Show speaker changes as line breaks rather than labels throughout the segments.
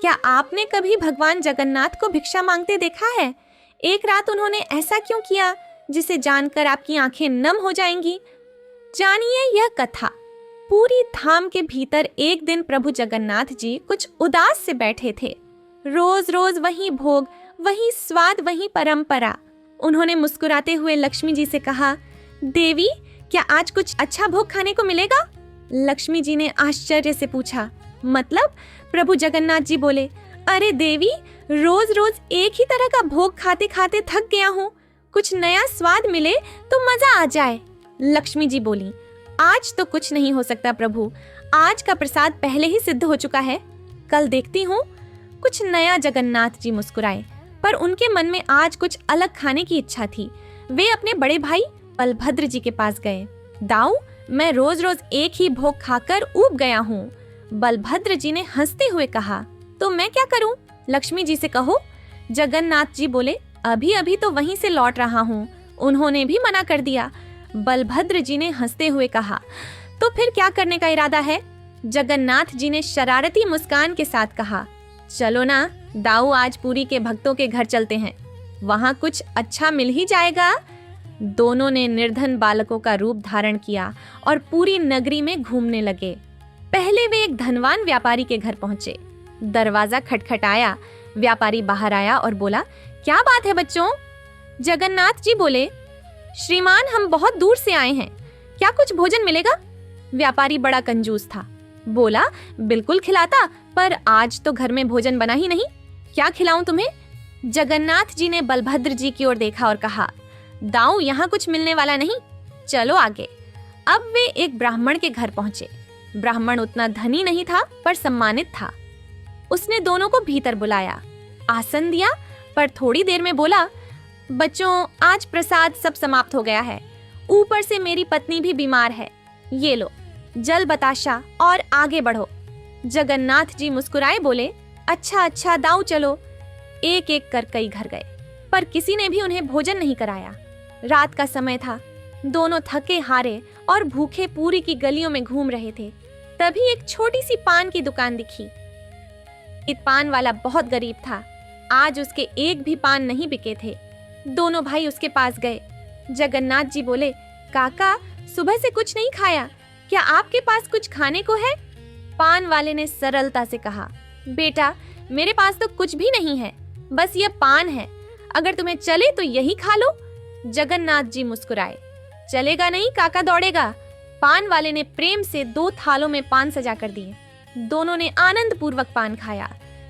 क्या आपने कभी भगवान जगन्नाथ को भिक्षा मांगते देखा है? एक रात उन्होंने ऐसा क्यों किया जिसे जानकर आपकी आंखें नम हो जाएंगी? जानिए यह कथा। पूरी धाम के भीतर एक दिन प्रभु जगन्नाथ जी कुछ उदास से बैठे थे। रोज रोज वही भोग, वही स्वाद, वही परंपरा। उन्होंने मुस्कुराते हुए लक्ष्मी जी से कहा, देवी, क्या आज कुछ अच्छा भोग खाने को मिलेगा? लक्ष्मी जी ने आश्चर्य से पूछा, मतलब? प्रभु जगन्नाथ जी बोले, अरे देवी, रोज रोज एक ही तरह का भोग खाते खाते थक गया हूँ। कुछ नया स्वाद मिले तो मजा आ जाए। लक्ष्मी जी बोली, आज तो कुछ नहीं हो सकता प्रभु, आज का प्रसाद पहले ही सिद्ध हो चुका है, कल देखती हूँ कुछ नया। जगन्नाथ जी मुस्कुराए, पर उनके मन में आज कुछ अलग खाने की इच्छा थी। वे अपने बड़े भाई बलभद्र जी के पास गए। दाऊ, मैं रोज रोज एक ही भोग खाकर ऊब गया हूँ। बलभद्र जी ने हंसते हुए कहा, तो मैं क्या करूँ? लक्ष्मी जी से कहो। जगन्नाथ जी बोले, अभी अभी तो वहीं से लौट रहा हूँ, उन्होंने भी मना कर दिया। बलभद्र जी ने हंसते हुए कहा, तो फिर क्या करने का इरादा है? जगन्नाथ जी ने शरारती मुस्कान के साथ कहा, चलो ना दाऊ, आज पुरी के भक्तों के घर चलते हैं, वहां कुछ अच्छा मिल ही जाएगा। दोनों ने निर्धन बालकों का रूप धारण किया और पूरी नगरी में घूमने लगे। पहले वे एक धनवान व्यापारी के घर पहुंचे। दरवाजा खटखटाया। व्यापारी बाहर आया और बोला, क्या बात है बच्चों? जगन्नाथ जी बोले, श्रीमान, हम बहुत दूर से आए हैं, क्या कुछ भोजन मिलेगा? व्यापारी बड़ा कंजूस था, बोला, बिल्कुल खिलाता, पर आज तो घर में भोजन बना ही नहीं, क्या खिलाऊं तुम्हें? जगन्नाथ जी ने बलभद्र जी की ओर देखा और कहा, दाऊ, यहाँ कुछ मिलने वाला नहीं, चलो आगे। अब वे एक ब्राह्मण के घर पहुंचे। ब्राह्मण उतना धनी नहीं था पर सम्मानित था। उसने दोनों को भीतर बुलाया, आसन दिया, पर थोड़ी देर में बोला, बच्चों, आज प्रसाद सब समाप्त हो गया है, ऊपर से मेरी पत्नी भी बीमार है, ये लो जल बताशा और आगे बढ़ो। जगन्नाथ जी मुस्कुराए बोले, अच्छा अच्छा दाऊ, चलो। एक एक कर कई घर गए, पर किसी ने भी उन्हें भोजन नहीं कराया। रात का समय था, दोनों थके हारे और भूखे पूरी की गलियों में घूम रहे थे। तभी एक छोटी सी पान की दुकान दिखी। एक पान वाला बहुत गरीब था, आज उसके एक भी पान नहीं बिके थे। दोनों भाई उसके पास गए। जगन्नाथ जी बोले, काका, सुबह से कुछ नहीं खाया, क्या आपके पास कुछ खाने को है? पान वाले ने सरलता से कहा, बेटा, मेरे पास तो कुछ भी नहीं है, बस ये पान है, अगर तुम्हें चले तो यही खा लो। जगन्नाथ जी मुस्कुराए, चलेगा नहीं, काका दौड़ेगा। पान वाले ने प्रेम से 2 थालों में पान सजा कर दिए। दोनों ने आनंद पूर्वक पान खाया।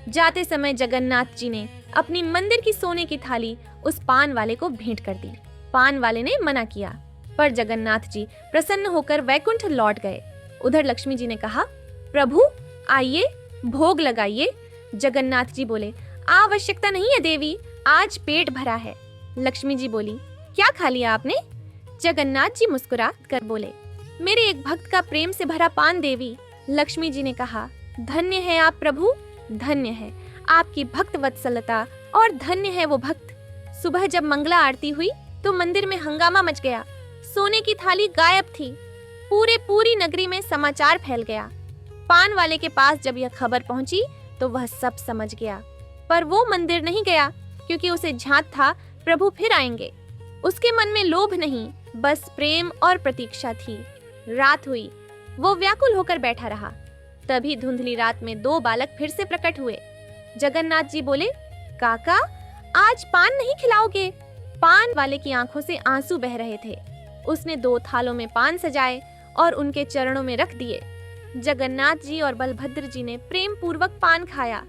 जाते समय जगन्नाथ जी ने अपनी मंदिर की सोने की थाली उस पान वाले को भेंट कर दी। पान वाले ने मना किया, पर जगन्नाथ जी प्रसन्न होकर वैकुंठ लौट गए। उधर लक्ष्मी जी ने कहा, प्रभु आइए, भोग लगाइए। जगन्नाथ जी बोले, आवश्यकता नहीं है देवी, आज पेट भरा है। लक्ष्मी जी बोली, क्या खा लिया आपने? जगन्नाथ जी मुस्कुरा कर बोले, मेरे एक भक्त का प्रेम से भरा पान देवी। लक्ष्मी जी ने कहा, धन्य है आप प्रभु, धन्य है आपकी भक्त वत्सलता और धन्य है वो भक्त। सुबह जब मंगला आरती हुई तो मंदिर में हंगामा मच गया। सोने की थाली गायब थी। पूरी नगरी में समाचार फैल गया। पान वाले के पास जब यह खबर पहुंची तो वह सब समझ गया, पर वो मंदिर नहीं गया क्योंकि उसे झांत था प्रभु फिर आएंगे। उसके मन में लोभ नहीं, बस प्रेम और प्रतीक्षा थी। रात हुई, वो व्याकुल होकर बैठा रहा। तभी धुंधली रात में 2 बालक फिर से प्रकट हुए। जगन्नाथ जी बोले, काका, आज पान नहीं खिलाओगे? पान वाले की आंखों से आंसू बह रहे थे। उसने 2 थालों में पान सजाए और उनके चरणों में रख दिए। जगन्नाथ जी और बलभद्र जी ने प्रेम पूर्वक पान खाया।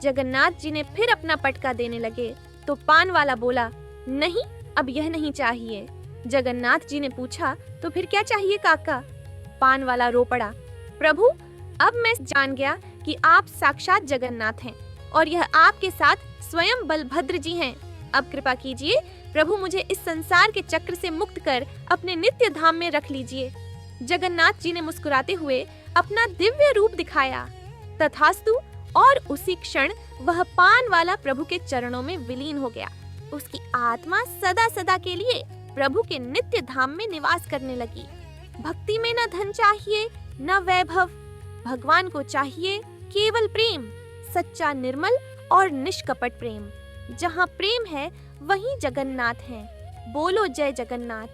जगन्नाथ जी ने फिर अपना पटका देने लगे तो पान वाला बोला, नहीं, अब यह नहीं चाहिए। जगन्नाथ जी ने पूछा, तो फिर क्या चाहिए काका? पान वाला रो पड़ा, प्रभु, अब मैं जान गया कि आप साक्षात जगन्नाथ हैं और यह आपके साथ स्वयं बलभद्र जी हैं। अब कृपा कीजिए प्रभु, मुझे इस संसार के चक्र से मुक्त कर अपने नित्य धाम में रख लीजिए। जगन्नाथ जी ने मुस्कुराते हुए अपना दिव्य रूप दिखाया। तथास्तु, और उसी क्षण वह पान वाला प्रभु के चरणों में विलीन हो गया। उसकी आत्मा सदा सदा के लिए प्रभु के नित्य धाम में निवास करने लगी। भक्ति में न धन चाहिए न वैभव, भगवान को चाहिए केवल प्रेम। सच्चा, निर्मल और निष्कपट प्रेम। जहाँ प्रेम है वहीं जगन्नाथ हैं। बोलो जय जगन्नाथ।